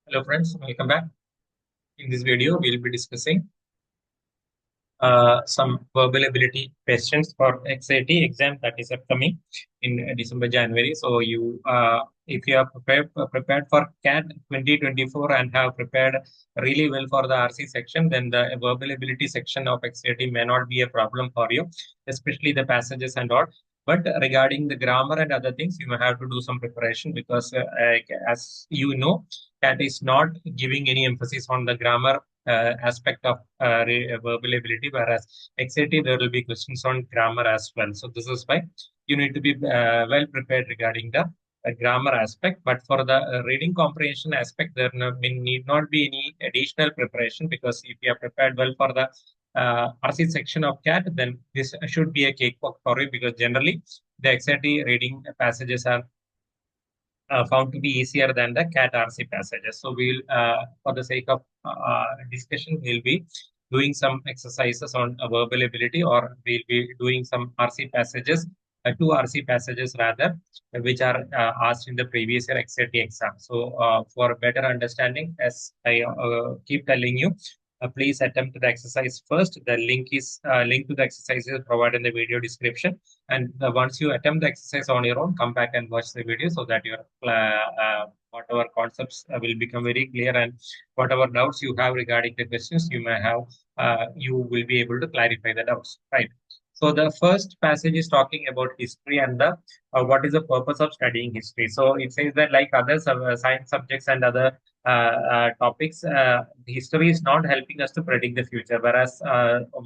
Hello friends, welcome back. In this video, we'll be discussing some verbal ability questions for XAT exam that is upcoming in December, January. So if you are prepared for CAT 2024 and have prepared really well for the RC section, then the verbal ability section of XAT may not be a problem for you, especially the passages and all. But regarding the grammar and other things, you may have to do some preparation because, as you know, CAT is not giving any emphasis on the grammar aspect of verbal ability, whereas XAT there will be questions on grammar as well. So this is why you need to be well prepared regarding the grammar aspect. But for the reading comprehension aspect, need not be any additional preparation because if you are prepared well for the RC section of CAT, then this should be a cakewalk for you because generally the XAT reading passages are found to be easier than the CAT RC passages. So for the sake of discussion, we'll be doing some exercises on verbal ability, or we'll be doing some RC passages, two RC passages rather, which are asked in the previous year XAT exam. So for better understanding, as I keep telling you, please attempt the exercise first. The link to the exercise is provided in the video description. And once you attempt the exercise on your own, come back and watch the video so that your whatever concepts will become very clear, and whatever doubts you have regarding the questions you may have, you will be able to clarify the doubts. Right. So the first passage is talking about history and the what is the purpose of studying history. So it says that like other science subjects and other topics, history is not helping us to predict the future, whereas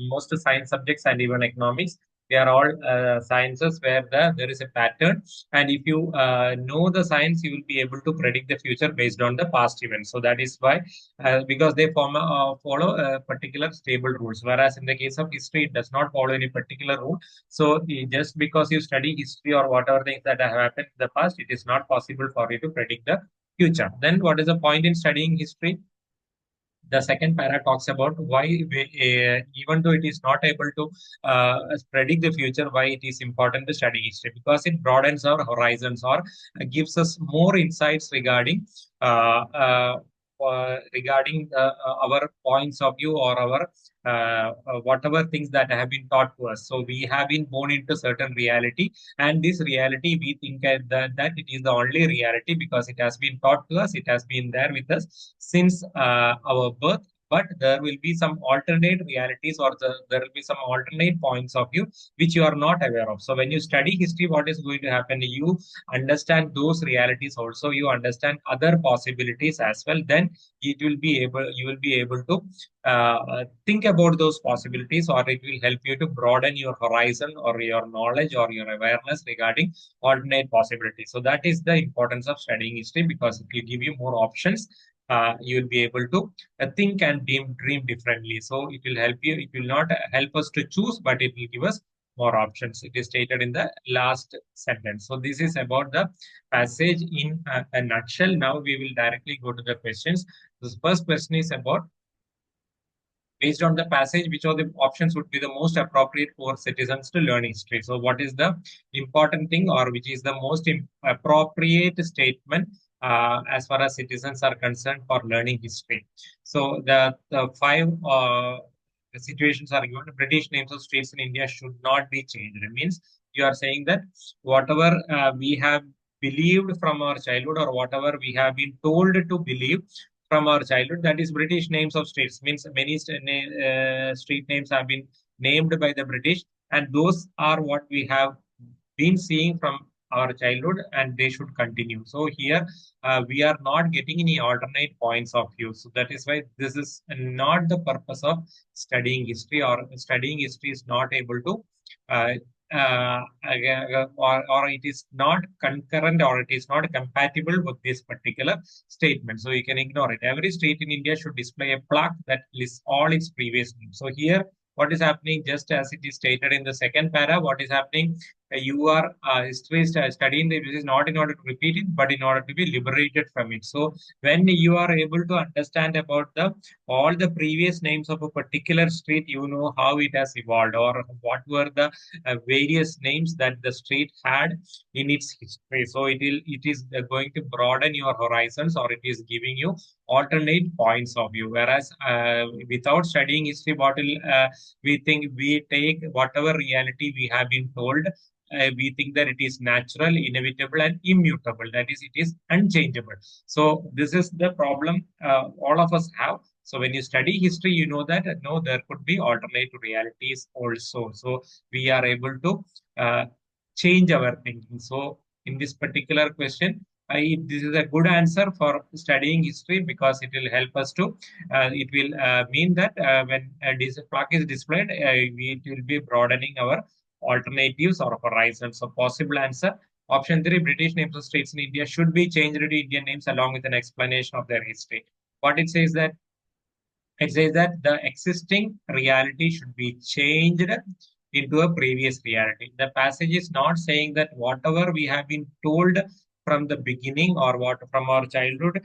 most science subjects and even economics, they are all sciences where there is a pattern, and if you know the science, you will be able to predict the future based on the past events. So that is why, because they follow particular stable rules, whereas in the case of history, it does not follow any particular rule. So just because you study history or whatever things that have happened in the past, it is not possible for you to predict the future. Then what is the point in studying history? The second para talks about why even though it is not able to predict the future, why it is important to study history, because it broadens our horizons, or gives us more insights regarding our points of view, or our whatever things that have been taught to us. So we have been born into certain reality, and this reality we think that it is the only reality because it has been taught to us, it has been there with us since our birth. But there will be some alternate realities, or there will be some alternate points of view which you are not aware of. So when you study history, what is going to happen? You understand those realities also, you understand other possibilities as well. Then you will be able to think about those possibilities, or it will help you to broaden your horizon, or your knowledge, or your awareness regarding alternate possibilities. So that is the importance of studying history, because it will give you more options. You will be able to think and dream differently. So it will help you. It will not help us to choose, but it will give us more options. It is stated in the last sentence. So this is about the passage in a nutshell. Now we will directly go to the questions. The first question is about, based on the passage, which of the options would be the most appropriate for citizens to learn history? So what is the important thing, or which is the most appropriate statement as far as citizens are concerned for learning history? So the five situations are given. British names of streets in India should not be changed. It means you are saying that whatever we have believed from our childhood, or whatever we have been told to believe from our childhood, that is British names of streets, means many street names have been named by the British, and those are what we have been seeing from our childhood, and they should continue. So here we are not getting any alternate points of view. So that is why this is not the purpose of studying history, or studying history is not able to uh, or it is not concurrent, or it is not compatible with this particular statement. So you can ignore it. Every state in India should display a plaque that lists all its previous names. So here, what is happening, just as it is stated in the second para, what is happening? you are history studying this is not in order to repeat it, but in order to be liberated from it. So when you are able to understand about the all the previous names of a particular street, you know how it has evolved or what were the various names that the street had in its history. So it is going to broaden your horizons, or it is giving you alternate points of view. Whereas without studying history, what will we think we take whatever reality we have been told. We think that it is natural, inevitable, and immutable. That is, it is unchangeable. So this is the problem all of us have. So when you study history, you know that no, there could be alternate realities also. So we are able to change our thinking. So in this particular question, this is a good answer for studying history because it will help us to. It will mean that when this clock is displayed, it will be broadening our alternatives or horizons. So possible answer. Option 3, British names of states in India should be changed to Indian names along with an explanation of their history. What it says that the existing reality should be changed into a previous reality. The passage is not saying that whatever we have been told from the beginning or what from our childhood,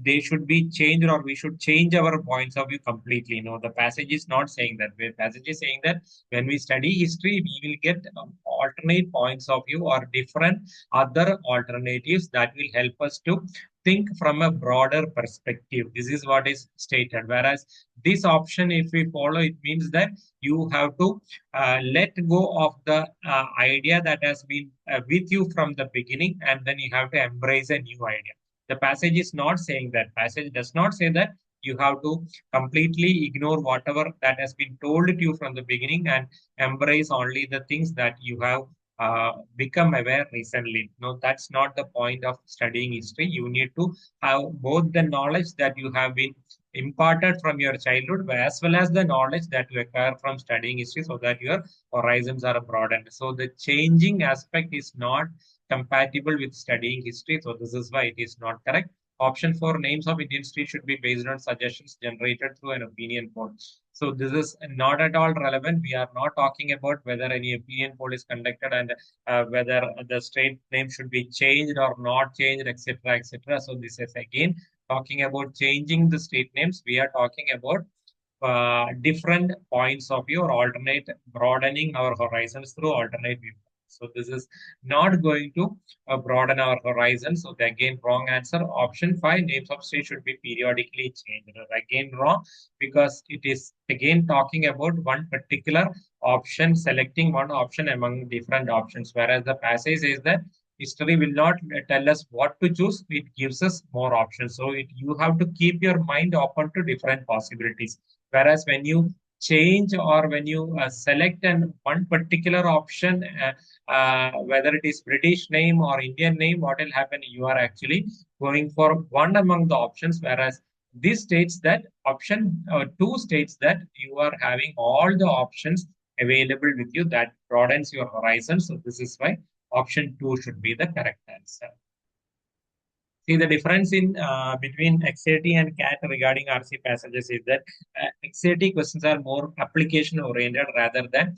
they should be changed or we should change our points of view completely. No, the passage is not saying that. The passage is saying that when we study history, we will get alternate points of view or different other alternatives that will help us to think from a broader perspective. This is what is stated. Whereas this option, if we follow, it means that you have to let go of the idea that has been with you from the beginning, and then you have to embrace a new idea. The passage is not saying that. Passage does not say that you have to completely ignore whatever that has been told to you from the beginning and embrace only the things that you have become aware recently. No, that's not the point of studying history. You need to have both the knowledge that you have been imparted from your childhood as well as the knowledge that you acquire from studying history so that your horizons are broadened. So the changing aspect is not compatible with studying history. So this is why it is not correct. Option 4, names of Indian streets should be based on suggestions generated through an opinion poll. So this is not at all relevant. We are not talking about whether any opinion poll is conducted and whether the state name should be changed or not changed, etc., etc. So this is again talking about changing the state names. We are talking about different points of view or alternate broadening our horizons through alternate viewpoints. So this is not going to broaden our horizon. So the again wrong answer. Option 5, names of states should be periodically changed. Again wrong because it is again talking about one particular option, selecting one option among different options. Whereas the passage says that history will not tell us what to choose. It gives us more options. So you have to keep your mind open to different possibilities. Whereas when you change or when you select one particular option, whether it is British name or Indian name, what will happen? You are actually going for one among the options, whereas this states that option 2 states that you are having all the options available with you that broadens your horizon. So this is why option 2 should be the correct answer. See, the difference in between XAT and CAT regarding RC passages is that XAT questions are more application oriented rather than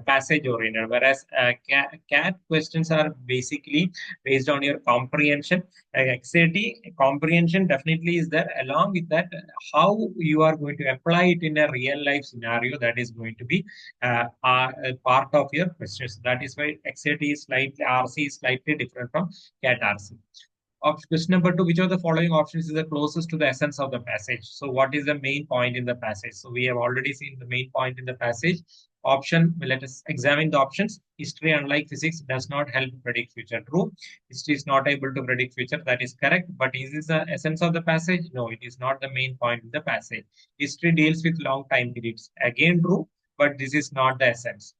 passage oriented, whereas CAT questions are basically based on your comprehension. XAT comprehension definitely is there. Along with that, how you are going to apply it in a real life scenario, that is going to be a part of your questions. That is why XAT is slightly RC is slightly different from CAT RC. Question number 2, which of the following options is the closest to the essence of the passage? So what is the main point in the passage? So we have already seen the main point in the passage. Let us examine the options. History, unlike physics, does not help predict future. True. History is not able to predict future. That is correct. But is this the essence of the passage? No, it is not the main point in the passage. History deals with long time periods. Again, true, but this is not the essence.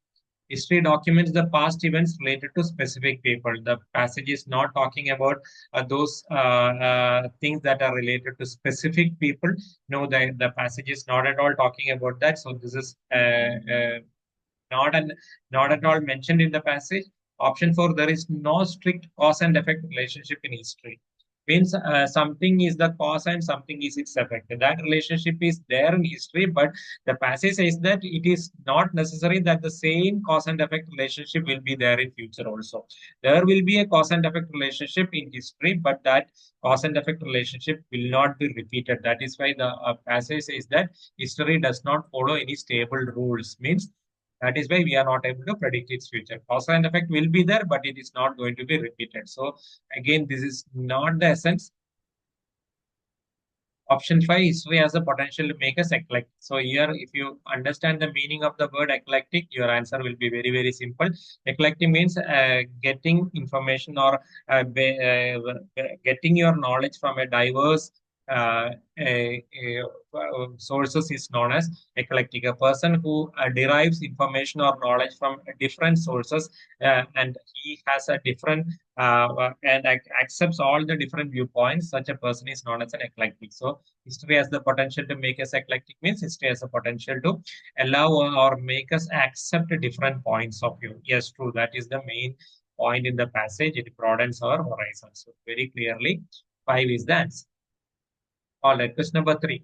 History documents the past events related to specific people. The passage is not talking about those things that are related to specific people. No, the passage is not at all talking about that. So this is not an, not at all mentioned in the passage. Option 4, there is no strict cause and effect relationship in history. Means something is the cause and something is its effect. That relationship is there in history, but the passage says that it is not necessary that the same cause and effect relationship will be there in future also. There will be a cause and effect relationship in history, but that cause and effect relationship will not be repeated. That is why the passage says that history does not follow any stable rules. Means that is why we are not able to predict its future. Cause and effect will be there, but it is not going to be repeated. So again, this is not the essence. Option 5, history has the potential to make us eclectic. So here, if you understand the meaning of the word eclectic, your answer will be very, very simple. Eclectic means getting information or getting your knowledge from a diverse sources is known as eclectic. A person who derives information or knowledge from different sources and he has a different and accepts all the different viewpoints, such a person is known as an eclectic. So history has the potential to make us eclectic means history has the potential to allow or make us accept different points of view. Yes, true. That is the main point in the passage. It broadens our horizon. So very clearly, 5 is the answer. All right, question number 3.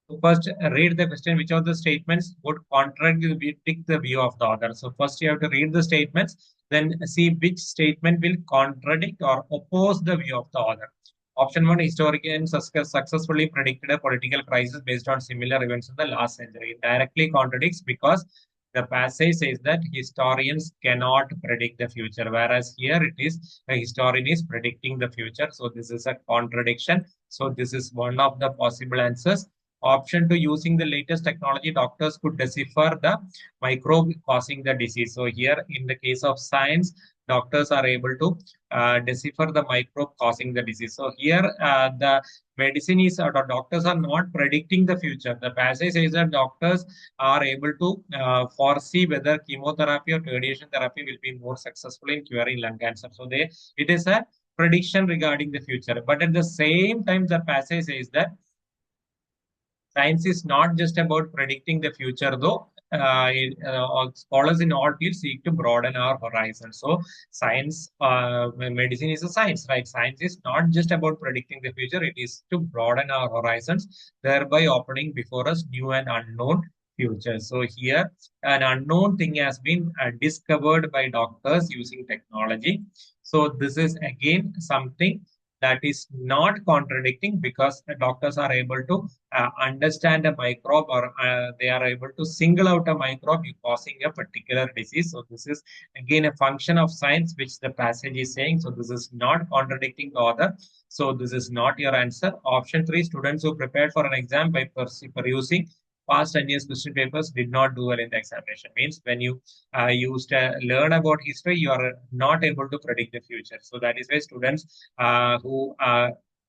So first, read the question. Which of the statements would contradict the view of the author? So first, you have to read the statements, then see which statement will contradict or oppose the view of the author. Option 1, historians successfully predicted a political crisis based on similar events in the last century. It directly contradicts because the passage says that historians cannot predict the future, whereas here it is a historian is predicting the future. So this is a contradiction. So this is one of the possible answers. Option 2, using the latest technology, doctors could decipher the microbe causing the disease. So here, in the case of science, doctors are able to decipher the microbe causing the disease. So here, the medicine is, or doctors are not predicting the future. The passage says that doctors are able to foresee whether chemotherapy or radiation therapy will be more successful in curing lung cancer. So it is a prediction regarding the future. But at the same time, the passage says that science is not just about predicting the future, though. Scholars in all fields seek to broaden our horizon. So, science, medicine is a science, right? Science is not just about predicting the future; it is to broaden our horizons, thereby opening before us new and unknown future. So here, an unknown thing has been discovered by doctors using technology. So this is again something that is not contradicting because the doctors are able to understand a microbe or they are able to single out a microbe causing a particular disease. So this is again a function of science which the passage is saying. So this is not contradicting the author. So this is not your answer. Option 3, students who prepared for an exam by perusing past 10 years question papers did not do well in the examination. Means when you used to learn about history, you are not able to predict the future. So that is why students who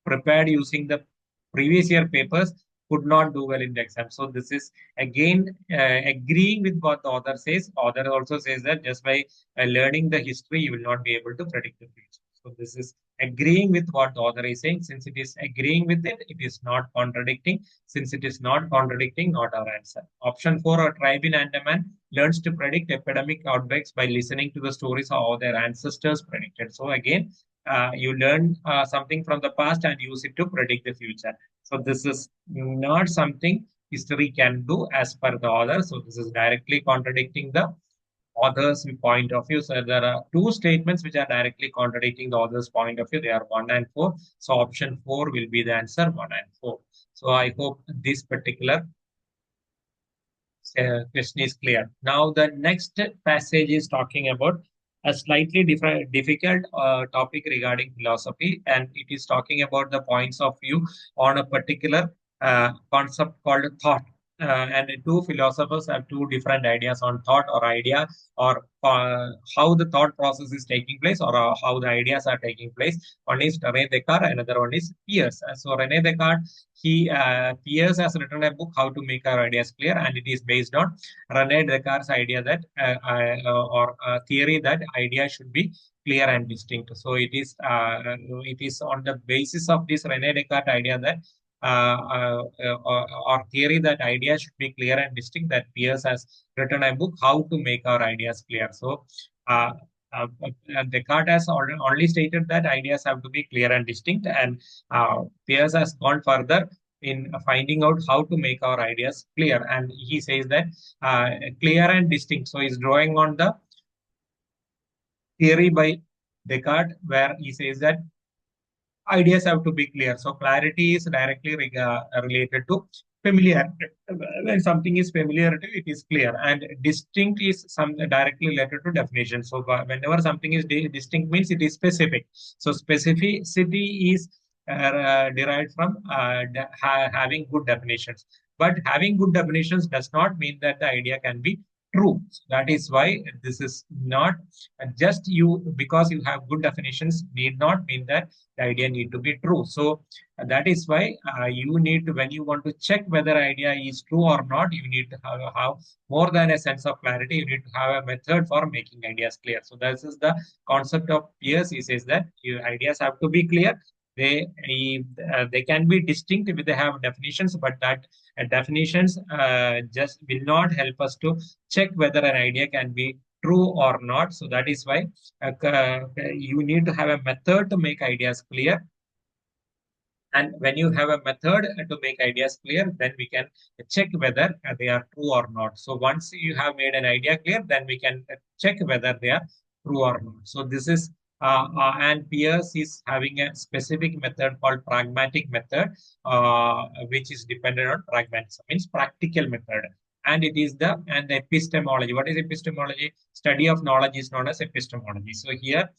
prepared using the previous year papers could not do well in the exam. So this is again agreeing with what the author says. Author also says that just by learning the history, you will not be able to predict the future. So this is agreeing with what the author is saying. Since it is agreeing with it, it is not contradicting. Since it is not contradicting, not our answer. Option 4, a tribe in Andaman learns to predict epidemic outbreaks by listening to the stories of how their ancestors predicted. So again, you learn something from the past and use it to predict the future. So this is not something history can do as per the author. So this is directly contradicting the author's point of view. So there are two statements which are directly contradicting the author's point of view. They are 1 and 4. So option 4 will be the answer, 1 and 4. So I hope this particular question is clear. Now the next passage is talking about a slightly different, difficult topic regarding philosophy, and it is talking about the points of view on a particular concept called thought. And the two philosophers have two different ideas on thought or idea or how the thought process is taking place or how the ideas are taking place. One is Rene Descartes, another one is Peirce. So Rene Descartes, Peirce has written a book, How to Make Our Ideas Clear, and it is based on Rene Descartes' idea that or theory that ideas should be clear and distinct. So it is on the basis of this Rene Descartes idea that or theory that ideas should be clear and distinct that Peirce has written a book, How to Make Our Ideas Clear. So Descartes has only stated that ideas have to be clear and distinct, and Peirce has gone further in finding out how to make our ideas clear. And he says that clear and distinct. So he's drawing on the theory by Descartes, where he says that ideas have to be clear. So clarity is directly related to familiarity. When something is familiar, it is clear, and distinct is some directly related to definition. So whenever something is distinct, means it is specific. So specificity is derived from having good definitions. But having good definitions does not mean that the idea can be true. So that is why this is not just you, because you have good definitions need not mean that the idea need to be true. So that is why you need to, when you want to check whether idea is true or not, you need to have more than a sense of clarity. You need to have a method for making ideas clear. So this is the concept of Peirce. He says that your ideas have to be clear. They can be distinct if they have definitions, but that definitions just will not help us to check whether an idea can be true or not. So that is why you need to have a method to make ideas clear. And when you have a method to make ideas clear, then we can check whether they are true or not. So once you have made an idea clear, then we can check whether they are true or not. So this is, and Peirce is having a specific method called pragmatic method, which is dependent on pragmatism, means practical method. And it is and epistemology. What is epistemology? Study of knowledge is known as epistemology. So here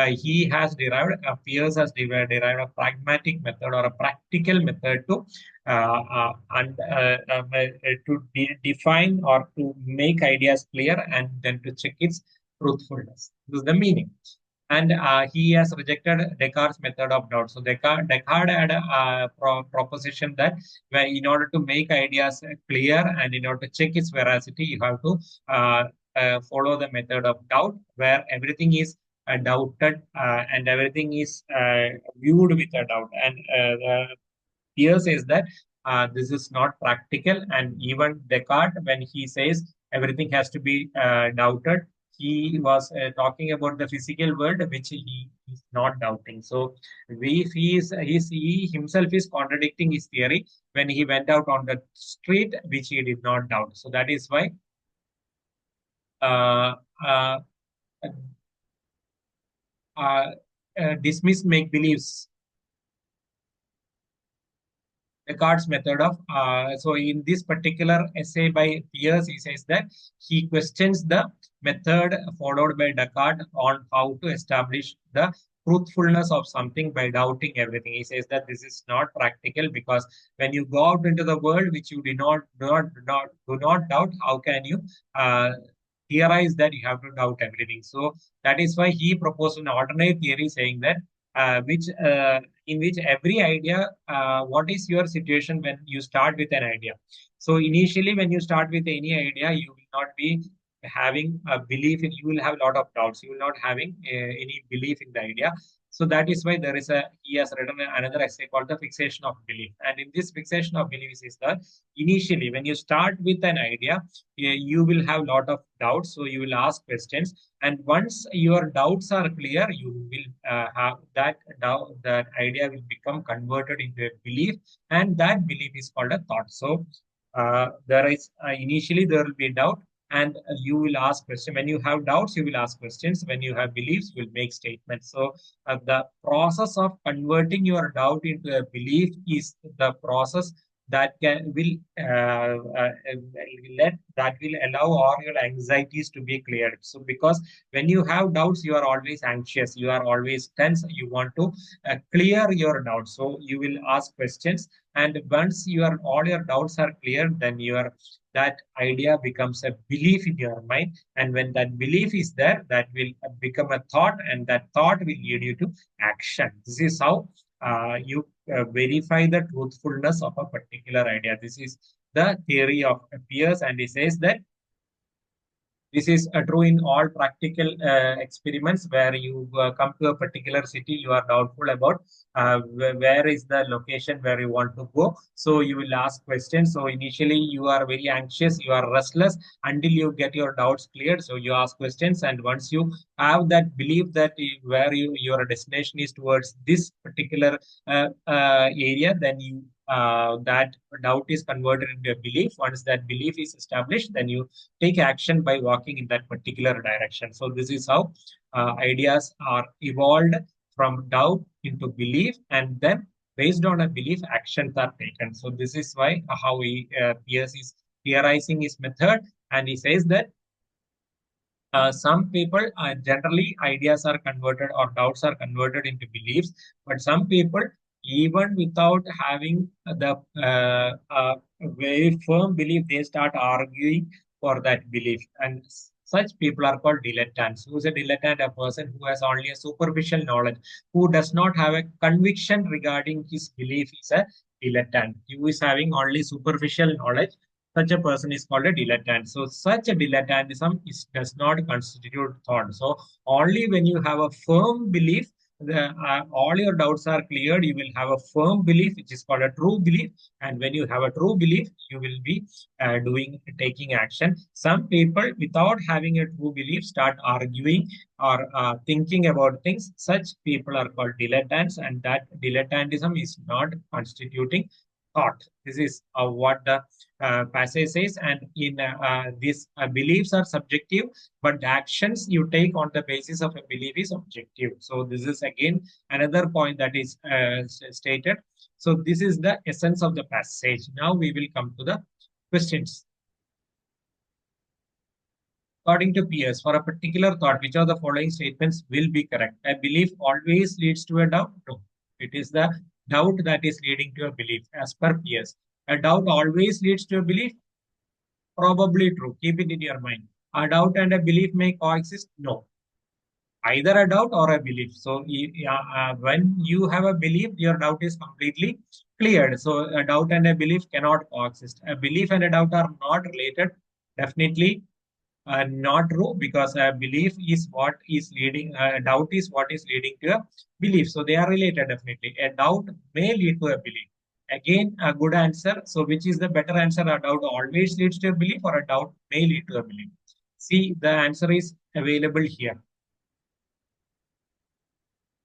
he has derived, Peirce has derived a pragmatic method or a practical method to define or to make ideas clear and then to check its truthfulness. This is the meaning. And he has rejected Descartes' method of doubt. So Descartes had a proposition that in order to make ideas clear and in order to check its veracity, you have to follow the method of doubt, where everything is doubted and everything is viewed with a doubt. And Peirce says that this is not practical. And even Descartes, when he says everything has to be doubted, he was talking about the physical world, which he is not doubting. So he himself is contradicting his theory when he went out on the street, which he did not doubt. So that is why uh, uh, dismiss make beliefs. Descartes' method of so in this particular essay by Peirce, he says that he questions the method followed by Descartes on how to establish the truthfulness of something by doubting everything. He says that this is not practical, because when you go out into the world which you do not doubt, how can you theorize that you have to doubt everything? So that is why he proposed an alternate theory, saying that which in which every idea, what is your situation when you start with an idea? So initially, when you start with any idea, you will not be having a belief in, you will have a lot of doubts. You will not having any belief in the idea. So that is why he has written another essay called the fixation of belief. And in this fixation of belief is that initially, when you start with an idea, you will have a lot of doubts. So you will ask questions, and once your doubts are clear, you will have that doubt, that idea will become converted into a belief, and that belief is called a thought. So there is initially there will be doubt, and you will ask questions. When you have doubts, you will ask questions. When you have beliefs, you will make statements. So the process of converting your doubt into a belief is the process that will allow all your anxieties to be cleared. So because when you have doubts, you are always anxious, you are always tense, you want to clear your doubts, so you will ask questions. And once all your doubts are cleared, then that idea becomes a belief in your mind. And when that belief is there, that will become a thought, and that thought will lead you to action. This is how you verify the truthfulness of a particular idea. This is the theory of Peirce, and he says that This is true in all practical experiments where you come to a particular city, you are doubtful about where is the location where you want to go. So you will ask questions. So initially you are very anxious, you are restless until you get your doubts cleared. So you ask questions, and once you have that belief that where your destination is towards this particular area, then you that doubt is converted into a belief. Once that belief is established, then you take action by walking in that particular direction. So this is how ideas are evolved from doubt into belief, and then based on a belief, actions are taken. So this is why how he Pierce is theorizing his method, and he says that some people generally ideas are converted or doubts are converted into beliefs, but some people, even without having the very firm belief, they start arguing for that belief. And such people are called dilettantes. Who is a dilettante? A person who has only a superficial knowledge, who does not have a conviction regarding his belief is a dilettante. Who is having only superficial knowledge, such a person is called a dilettante. So such a dilettantism does not constitute thought. So only when you have a firm belief, all your doubts are cleared, you will have a firm belief, which is called a true belief. And when you have a true belief, you will be taking action. Some people, without having a true belief, start arguing or thinking about things. Such people are called dilettantes, and that dilettantism is not constituting thought. This is what the passage says, and in these beliefs are subjective, but the actions you take on the basis of a belief is objective. So this is again another point that is stated. So this is the essence of the passage. Now we will come to the questions. According to Pierce, for a particular thought, which of the following statements will be correct? A belief always leads to a doubt? No. It is the doubt that is leading to a belief, as per Pierce. A doubt always leads to a belief? Probably true. Keep it in your mind. A doubt and a belief may coexist? No. Either a doubt or a belief. So when you have a belief, your doubt is completely cleared. So a doubt and a belief cannot coexist. A belief and a doubt are not related. Definitely not true, because a belief is what is leading, a doubt is what is leading to a belief. So they are related definitely. A doubt may lead to a belief. Again, a good answer. So which is the better answer? A doubt always leads to a belief, or a doubt may lead to a belief? See, the answer is available here.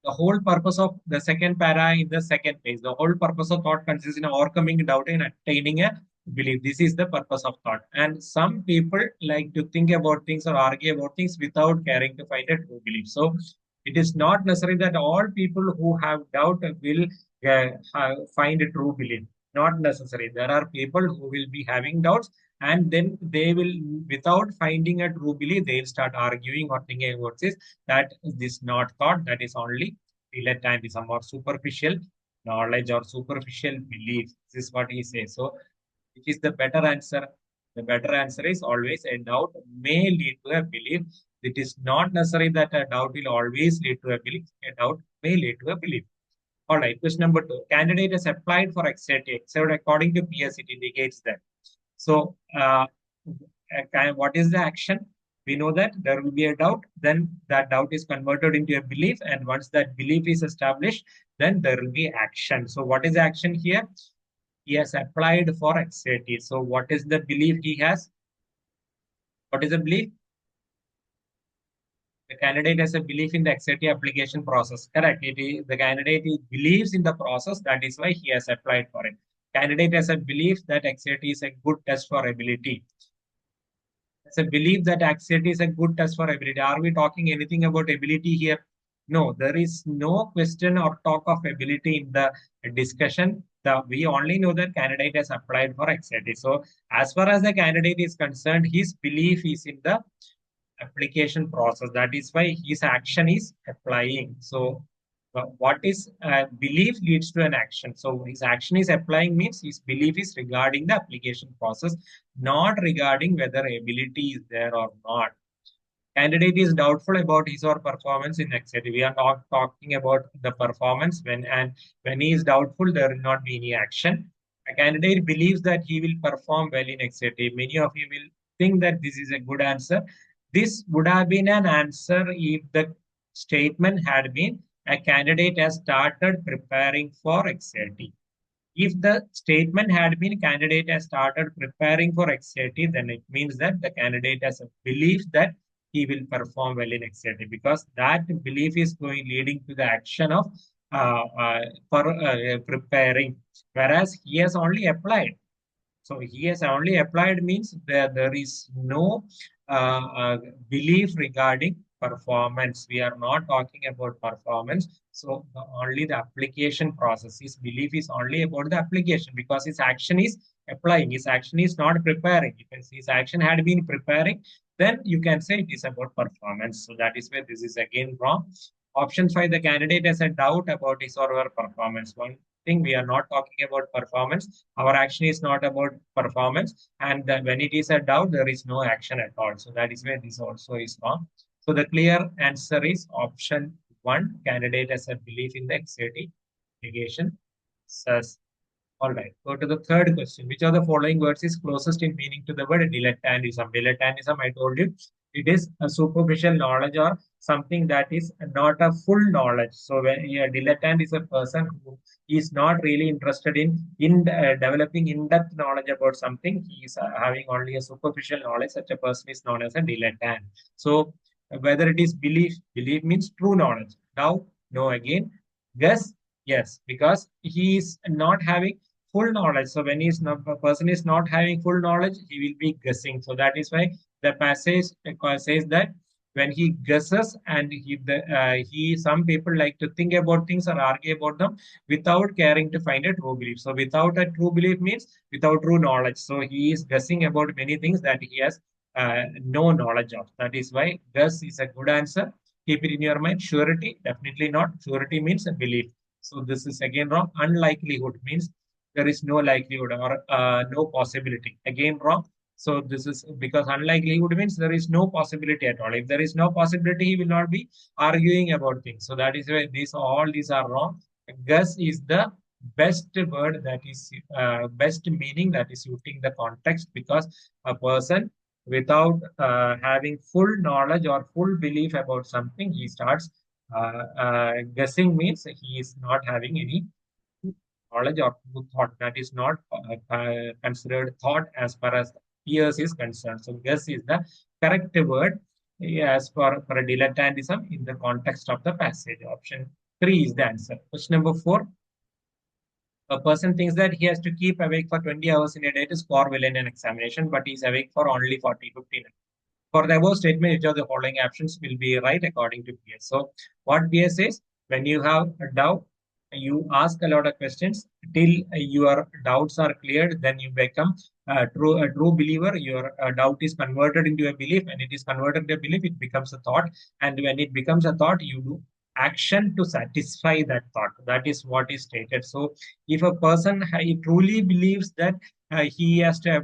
The whole purpose of the second para in the second page, the whole purpose of thought consists in overcoming doubt and attaining a belief. This is the purpose of thought. And some people like to think about things or argue about things without caring to find a true belief. So it is not necessary that all people who have doubt will find a true belief. Not necessary. There are people who will be having doubts, and then they will, without finding a true belief, they'll start arguing or thinking about this. That is not thought. That is only dilettantism or superficial knowledge or superficial belief. This is what he says. So, which is the better answer? The better answer is always a doubt may lead to a belief. It is not necessary that a doubt will always lead to a belief. A doubt may lead to a belief. All right, question number 2. Candidate has applied for XAT. So according to PS, it indicates that. So what is the action? We know that there will be a doubt, then that doubt is converted into a belief, and once that belief is established, then there will be action. So what is action here? He has applied for XAT. So what is the belief he has? What is the belief? The candidate has a belief in the XAT application process. Correct. The candidate believes in the process. That is why he has applied for it. Candidate has a belief that XAT is a good test for ability. It's a belief that XAT is a good test for ability. Are we talking anything about ability here? No, there is no question or talk of ability in the discussion. We only know that candidate has applied for XAT. So as far as the candidate is concerned, his belief is in the application process. That is why his action is applying. So what is belief leads to an action. So his action is applying means his belief is regarding the application process, not regarding whether ability is there or not. Candidate is doubtful about his or performance in XAT. We are not talking about the performance. When he is doubtful, there will not be any action. A candidate believes that he will perform well in XAT. Many of you will think that this is a good answer. This would have been an answer if the statement had been a candidate has started preparing for XAT. If the statement had been candidate has started preparing for XAT, then it means that the candidate has a belief that he will perform well in XAT, because that belief is going leading to the action of for preparing, whereas he has only applied. So he has only applied means there is no belief regarding performance. We are not talking about performance. So only the application process. His belief is only about the application, because his action is applying. His action is not preparing. If his action had been preparing, then you can say it is about performance. So that is where this is again wrong. Option 5, the candidate has a doubt about his or her performance. One thing, we are not talking about performance. Our action is not about performance. And when it is a doubt, there is no action at all. So that is where this also is wrong. So the clear answer is option 1. Candidate has a belief in the XAT negation. All right, go to the third question. Which of the following words is closest in meaning to the word dilettantism? Dilettantism, I told you, it is a superficial knowledge or something that is not a full knowledge. So when a dilettante is a person who is not really interested in developing in-depth knowledge about something, he is having only a superficial knowledge. Such a person is known as a dilettante. So whether it is belief, belief means true knowledge. Doubt, no again. Guess, yes, because he is not having full knowledge. So when a person is not having full knowledge, he will be guessing. So that is why the passage says that when he guesses, and some people like to think about things or argue about them without caring to find a true belief. So without a true belief means without true knowledge. So he is guessing about many things that he has no knowledge of. That is why guess is a good answer. Keep it in your mind. Surety, definitely not. Surety means a belief. So this is again wrong. Unlikelihood means there is no likelihood or no possibility. Again, wrong. So this is because unlikelihood means there is no possibility at all. If there is no possibility, he will not be arguing about things. So that is why all these are wrong. Guess is the best word, that is best meaning, that is suiting the context, because a person without having full knowledge or full belief about something, he starts guessing means he is not having any knowledge or thought. That is not considered thought as far as peers is concerned. So guess is the correct word as for dilettantism in the context of the passage. Option 3 is the answer. Question number 4. A person thinks that he has to keep awake for 20 hours in a day to score well in an examination, but he's awake for only 40, 50. For the above statement, which of the following options will be right according to PS? So what PS says, when you have a doubt, you ask a lot of questions till your doubts are cleared, then you become a true believer. Your doubt is converted into a belief, and it is converted into a belief, it becomes a thought. And when it becomes a thought, you do action to satisfy that thought. That is what is stated. So if a person he truly believes that he has to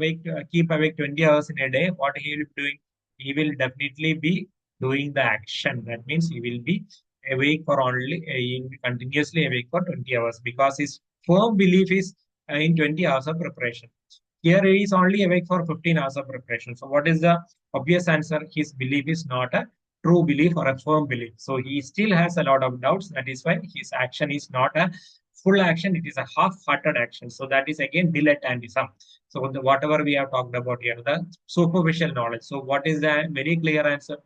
keep awake 20 hours in a day, what he will be doing? He will definitely be doing the action. That means he will be awake for only, he will be continuously awake for 20 hours, because his firm belief is in 20 hours of preparation. Here he is only awake for 15 hours of preparation. So what is the obvious answer? His belief is not a true belief or a firm belief. So he still has a lot of doubts. That is why his action is not a full action. It is a half-hearted action. So that is again dilettantism. So whatever we have talked about here, the superficial knowledge. So what is the very clear answer?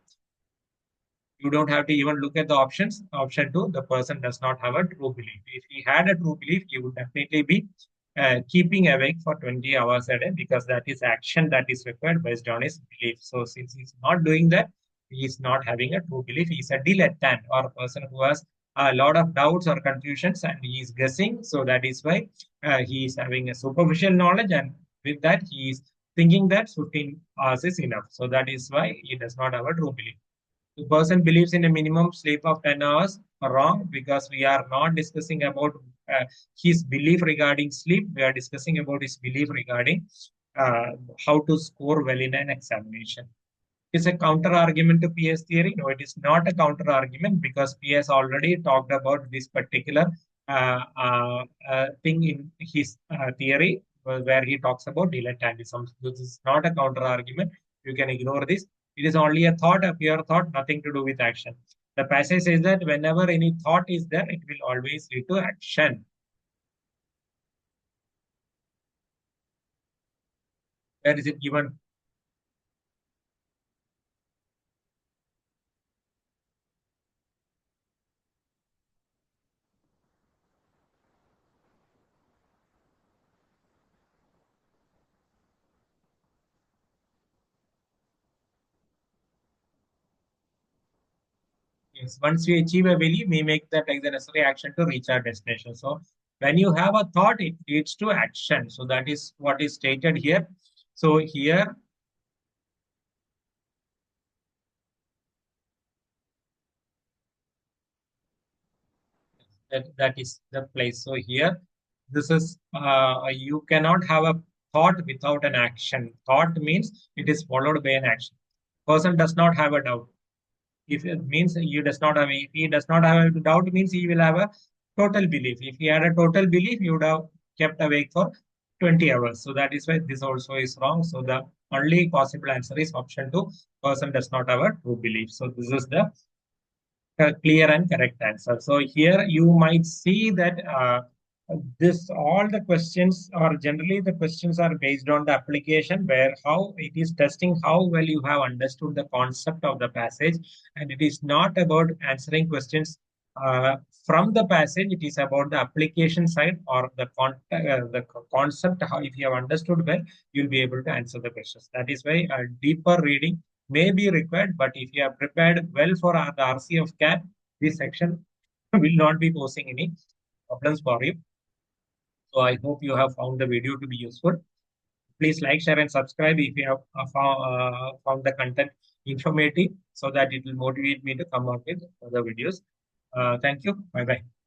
You don't have to even look at the options. Option 2, the person does not have a true belief. If he had a true belief, he would definitely be keeping awake for 20 hours a day, because that is action that is required based on his belief. So since he's not doing that, he is not having a true belief. He's a dilettante, or a person who has a lot of doubts or confusions and he is guessing. So that is why he is having a superficial knowledge, and with that he is thinking that 15 hours is enough. So that is why he does not have a true belief. The person believes in a minimum sleep of 10 hours. Wrong, because we are not discussing about his belief regarding sleep. We are discussing about his belief regarding uh, how to score well in an examination. It's a counter argument to PS theory. No, it is not a counter argument, because PS already talked about this particular thing in his theory, where he talks about dilettantism. This is not a counter argument. You can ignore this. It is only a thought, a pure thought, nothing to do with action. The passage says that whenever any thought is there, it will always lead to action. Where is it given? Yes, once we achieve a belief, we make that like the necessary action to reach our destination. So when you have a thought, it leads to action. So that is what is stated here. So here that is the place. So here, this is you cannot have a thought without an action. Thought means it is followed by an action. Person does not have a doubt. If it means he does not have, if he does not have a doubt, means he will have a total belief. If he had a total belief, he would have kept awake for 20 hours. So that is why this also is wrong. So the only possible answer is option two. Person does not have a true belief. So this is the clear and correct answer. So here you might see that this all the questions are generally the questions are based on the application where how it is testing how well you have understood the concept of the passage, and it is not about answering questions uh, from the passage. It is about the application side or the concept. How if you have understood well, you'll be able to answer the questions. That is why a deeper reading may be required, but if you are prepared well for the RC of CAT, this section will not be posing any problems for you. So I hope you have found the video to be useful. Please like, share, and subscribe if you have found the content informative, so that it will motivate me to come out with other videos. Thank you. Bye bye.